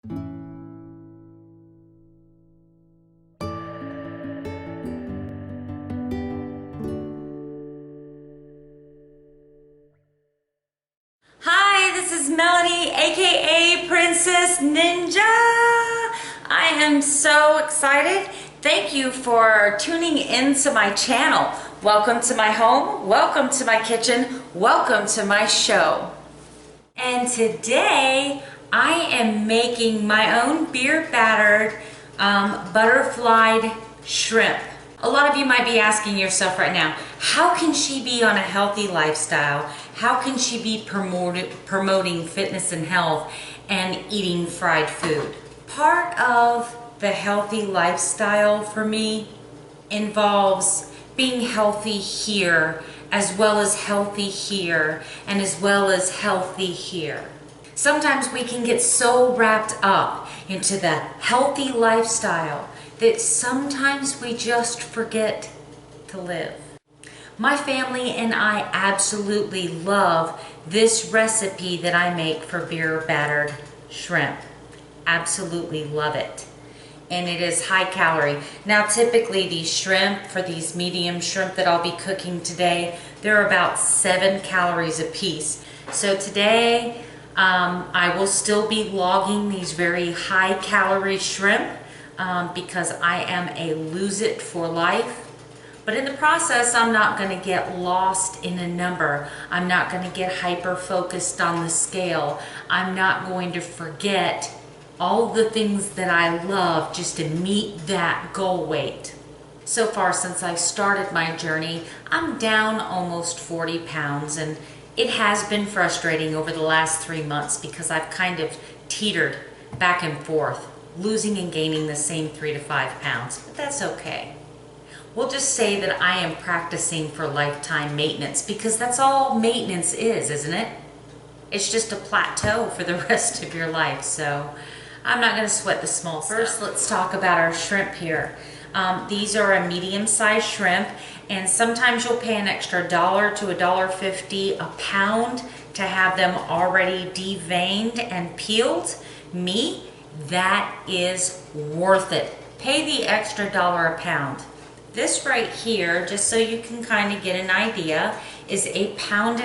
Hi, this is Melody, aka Princess Ninja. I am so excited. Thank you for tuning into my channel. Welcome to my home, welcome to my kitchen, welcome to my show. And today I am making my own beer battered butterflied shrimp. A lot of you might be asking yourself right now, how can she be on a healthy lifestyle? How can she be promoting fitness and health and eating fried food? Part of the healthy lifestyle for me involves being healthy here, as well as healthy here, and as well as healthy here. Sometimes we can get so wrapped up into the healthy lifestyle that sometimes we just forget to live. My family and I absolutely love this recipe that I make for beer battered shrimp. Absolutely love it. And it is high calorie. Now typically these shrimp, for these medium shrimp that I'll be cooking today, they're about 7 calories a piece. So today I will still be logging these very high calorie shrimp because I am a lose it for life. But in the process, I'm not going to get lost in a number. I'm not going to get hyper focused on the scale. I'm not going to forget all the things that I love just to meet that goal weight. So far since I started my journey, I'm down almost 40 pounds, and it has been frustrating over the last 3 months because I've kind of teetered back and forth, losing and gaining the same 3 to 5 pounds, but that's okay. We'll just say that I am practicing for lifetime maintenance because that's all maintenance is, isn't it? It's just a plateau for the rest of your life, so I'm not going to sweat the small stuff. First, let's talk about our shrimp here. These are a medium-sized shrimp, and sometimes you'll pay an extra $1 to $1.50 a pound to have them already deveined and peeled. Me, that is worth it. Pay the extra $1 a pound. This right here, just so you can kind of get an idea, is 1.5 pounds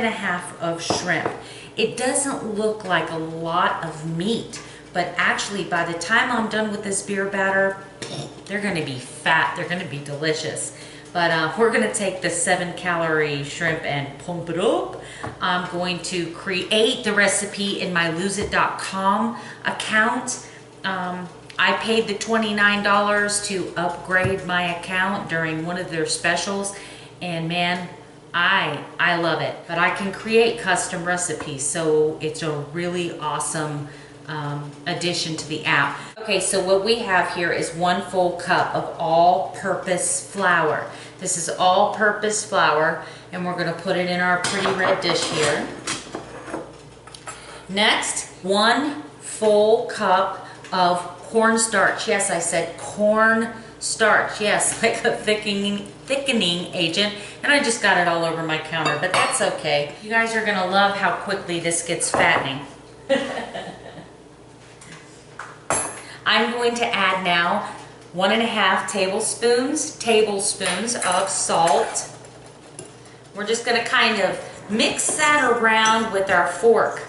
of shrimp. It doesn't look like a lot of meat, but actually by the time I'm done with this beer batter, they're going to be fat, they're going to be delicious. But we're going to take the 7 calorie shrimp and pump it up. I'm going to create the recipe in my loseit.com account. I paid the $29 to upgrade my account during one of their specials, and man, I love it. But I can create custom recipes, so it's a really awesome addition to the app. Okay, so what we have here is 1 full cup of all-purpose flour. This is all-purpose flour, and we're going to put it in our pretty red dish here. Next, 1 full cup of cornstarch. Yes, I said corn starch. Yes, like a thickening agent. And I just got it all over my counter, but that's okay. You guys are gonna love how quickly this gets fattening. I'm going to add now 1.5 tablespoons of salt. We're just gonna kind of mix that around with our fork.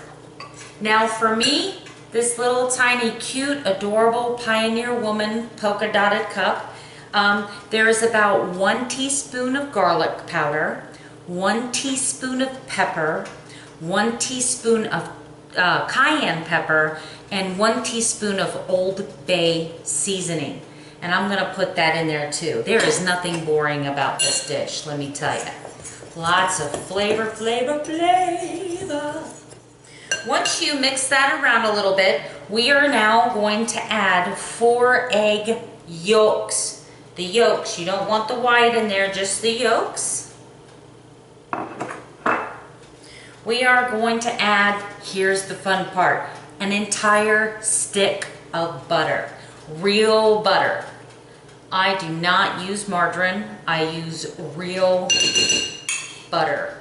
Now for me, this little tiny cute adorable Pioneer Woman polka dotted cup, there is about 1 teaspoon of garlic powder, 1 teaspoon of pepper, 1 teaspoon of cayenne pepper, and 1 teaspoon of Old Bay seasoning. And I'm gonna put that in there too. There is nothing boring about this dish, let me tell you. Lots of flavor, flavor, flavor. Once you mix that around a little bit, we are now going to add 4 egg yolks. The yolks, you don't want the white in there, just the yolks. We are going to add, here's the fun part, an entire stick of butter. Real butter. I do not use margarine, I use real butter.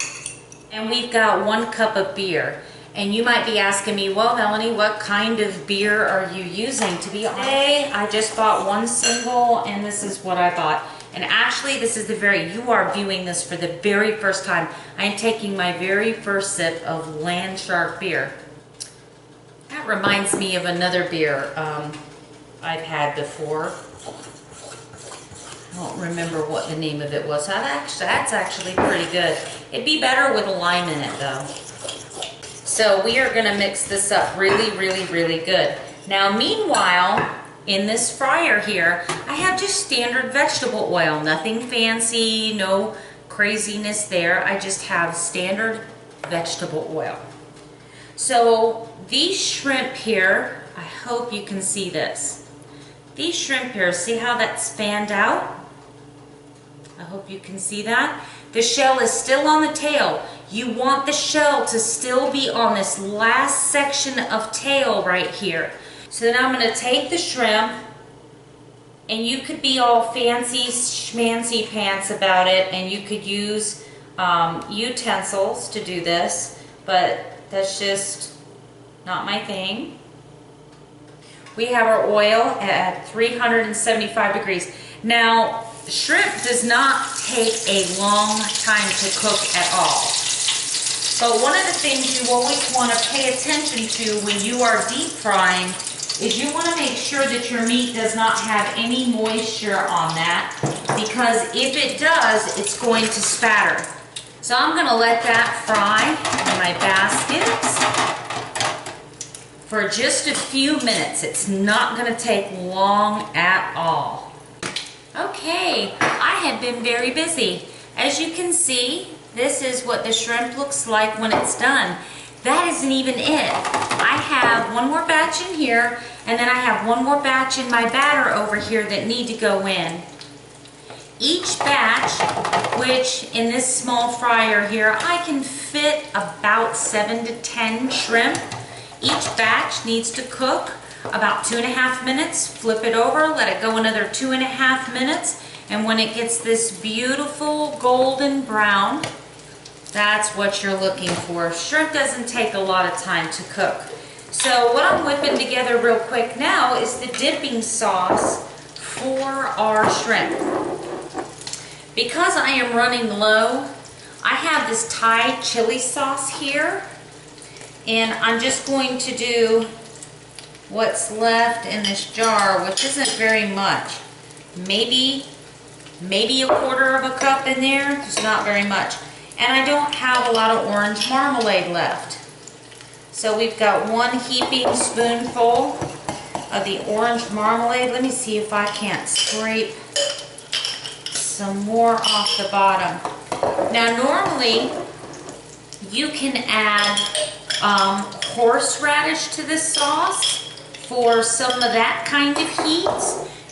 And we've got 1 cup of beer. And you might be asking me, well, Melanie, what kind of beer are you using? To be honest, today I just bought one single, and this is what I bought. And actually, this is you are viewing this for the very first time. I'm taking my very first sip of Landshark beer. That reminds me of another beer I've had before. I don't remember what the name of it was. That's actually pretty good. It'd be better with a lime in it though. So we are gonna mix this up really, really, really good. Now meanwhile, in this fryer here, I have just standard vegetable oil. Nothing fancy, no craziness there. I just have standard vegetable oil. So these shrimp here, I hope you can see this. These shrimp here, see how that's fanned out? I hope you can see that. The shell is still on the tail. You want the shell to still be on this last section of tail right here. So then I'm going to take the shrimp, and you could be all fancy schmancy pants about it, and you could use utensils to do this, but that's just not my thing. We have our oil at 375 degrees. Now, shrimp does not take a long time to cook at all. But one of the things you always want to pay attention to when you are deep frying is you want to make sure that your meat does not have any moisture on that, because if it does, it's going to spatter. So I'm going to let that fry in my baskets for just a few minutes. It's not going to take long at all. Okay, I have been very busy. As you can see, this is what the shrimp looks like when it's done. That isn't even it. I have one more batch in here, and then I have one more batch in my batter over here that need to go in. Each batch, which in this small fryer here, I can fit about 7 to 10 shrimp. Each batch needs to cook about 2.5 minutes. Flip it over, let it go another 2.5 minutes, and when it gets this beautiful golden brown, that's what you're looking for. Shrimp doesn't take a lot of time to cook. So what I'm whipping together real quick now is the dipping sauce for our shrimp. Because I am running low, I have this Thai chili sauce here, and I'm just going to do what's left in this jar, which isn't very much. Maybe a quarter of a cup in there, just not very much. And I don't have a lot of orange marmalade left. So we've got one heaping spoonful of the orange marmalade. Let me see if I can't scrape some more off the bottom. Now normally you can add horseradish to this sauce for some of that kind of heat.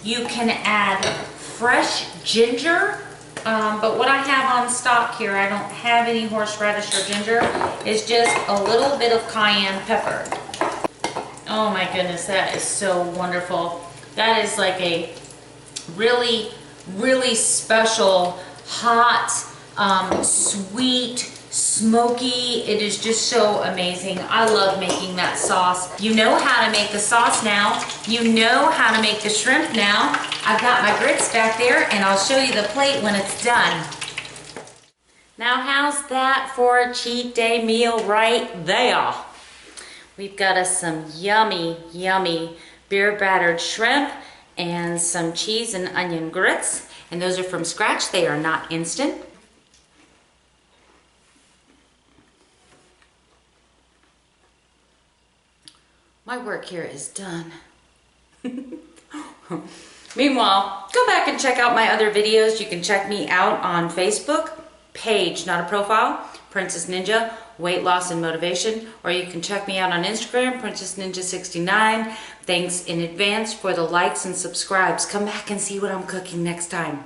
You can add fresh ginger, but what I have on stock here, I don't have any horseradish or ginger, is just a little bit of cayenne pepper. Oh my goodness, that is so wonderful. That is like a really, really special, hot, sweet, smoky. It is just so amazing. I love making that sauce. You know how to make the sauce now. You know how to make the shrimp now. I've got my grits back there, and I'll show you the plate when it's done. Now how's that for a cheat day meal right there? We've got us some yummy, yummy beer battered shrimp and some cheese and onion grits. And those are from scratch. They are not instant. My work here is done. Meanwhile, go back and check out my other videos. You can check me out on Facebook, page, not a profile, Princess Ninja, weight loss and motivation, or you can check me out on Instagram, Princess Ninja 69. Thanks in advance for the likes and subscribes. Come back and see what I'm cooking next time.